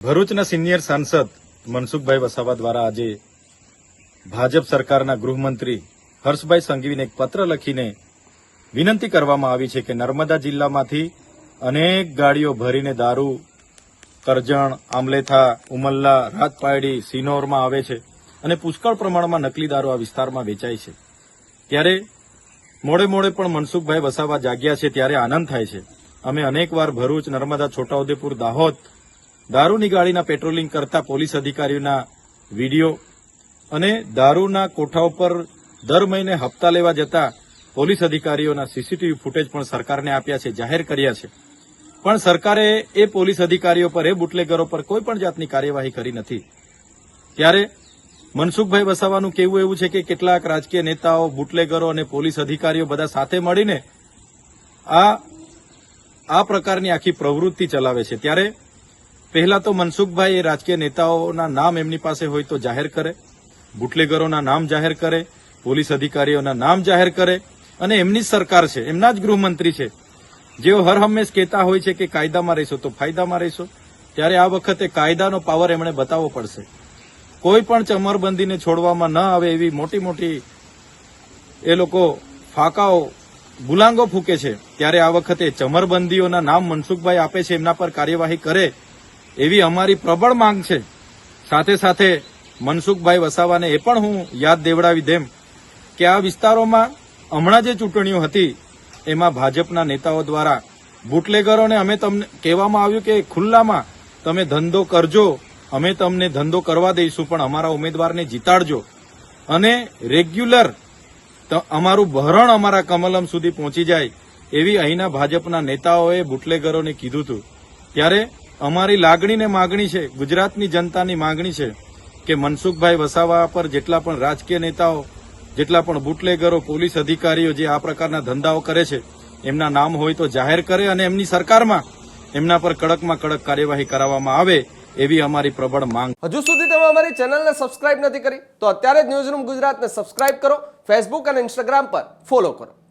ભરૂચના સિનિયર સાંસદ મનસુખભાઈ વસાવા દ્વારા આજે ભાજપ સરકારના ગૃહમંત્રી હર્ષભાઈ સંઘવીને એક પત્ર લખીને વિનંતી કરવામાં આવી છે કે નર્મદા જિલ્લામાંથી અનેક ગાડીઓ ભરીને દારૂ કરજણ, આમલેથા, ઉમલ્લા, રાજપાયડી, સિનોરમાં આવે છે અને પુષ્કળ પ્રમાણમાં નકલી દારૂ આ વિસ્તારમાં વેચાય છે। ત્યારે મોડે મોડે પણ મનસુખભાઈ વસાવા જાગ્યા છે ત્યારે આનંદ થાય છે। અમે અનેકવાર ભરૂચ, નર્મદા, છોટાઉદેપુર, દાહોદ દારૂની ગાડીના પેટ્રોલિંગ કરતા પોલીસ અધિકારીઓના વિડીયો અને દારૂના કોઠા ઉપર દર મહિને હપ્તા લેવા જતા પોલીસ અધિકારીઓના સીસીટીવી ફૂટેજ પણ સરકારને આપ્યા છે, જાહેર કર્યા છે, પણ સરકારે એ પોલીસ અધિકારીઓ પર, એ બુટલેગરો પર કોઈ પણ જાતની કાર્યવાહી કરી નથી। ત્યારે મનસુખભાઈ વસાવાનું કહેવું એવું છે કે કેટલાક રાજકીય નેતાઓ, બુટલેગરો અને પોલીસ અધિકારીઓ બધા સાથે મળીને આ પ્રકારની આખી પ્રવૃત્તિ ચલાવે છે। ત્યારે પહેલા તો મનસુખભાઈ એ રાજકીય નેતાઓના નામ એમની પાસે હોય તો જાહેર કરે, બુટલેગરોના નામ જાહેર કરે, પોલીસ અધિકારીઓના નામ જાહેર કરે અને એમની સરકાર છે, એમના જ ગૃહમંત્રી છે, જેઓ હર હંમેશ કહેતા હોય છે કે કાયદામાં રહેશો તો ફાયદામાં રહેશો। ત્યારે આ વખતે કાયદાનો પાવર એમણે બતાવવો પડશે। કોઈ પણ ચમરબંધીને છોડવામાં ન આવે એવી મોટી મોટી એ લોકો ફાંકાઓ, ગુલાંગો ફૂકે છે। ત્યારે આ વખતે ચમરબંધીઓના નામ મનસુખભાઈ આપે છે, એમના પર કાર્યવાહી કરે એવી અમારી પ્રબળ માંગ છે। સાથે સાથે મનસુખભાઈ વસાવાને એ પણ હું યાદ દેવડાવી દેમ કે આ વિસ્તારોમાં હમણાં જે ચૂંટણીઓ હતી એમાં ભાજપના નેતાઓ દ્વારા બુટલેગરોને અમે તમને કહેવામાં આવ્યું કે ખુલ્લામાં તમે ધંધો કરજો, અમે તમને ધંધો કરવા દઈશું, પણ અમારા ઉમેદવારને જીતાડજો અને રેગ્યુલર અમારું ભરણ અમારા કમલમ સુધી પહોંચી જાય એવી અહીંના ભાજપના નેતાઓએ બુટલેગરોને કીધું હતું। ત્યારે અમારી લાગણી ને માગણી છે, ગુજરાતની જનતાની માગણી છે કે મનસુખભાઈ વસાવા પર જેટલા પણ રાજકીય નેતાઓ, જેટલા પણ બુટલેગરો, પોલીસ અધિકારીઓ જે આ પ્રકારના ધંધાઓ કરે છે એમના નામ હોય તો જાહેર કરે અને એમની સરકારમાં એમના પર કડકમાં કડક કાર્યવાહી કરાવવામાં આવે એવી અમારી પ્રબળ માંગ। હજુ સુધી તમે અમારી ચેનલને સબસ્ક્રાઇબ નથી કરી તો અત્યારે જ ન્યૂઝરૂમ ગુજરાતને સબસ્ક્રાઇબ કરો, ફેસબુક અને ઇન્સ્ટાગ્રામ પર ફોલો કરો।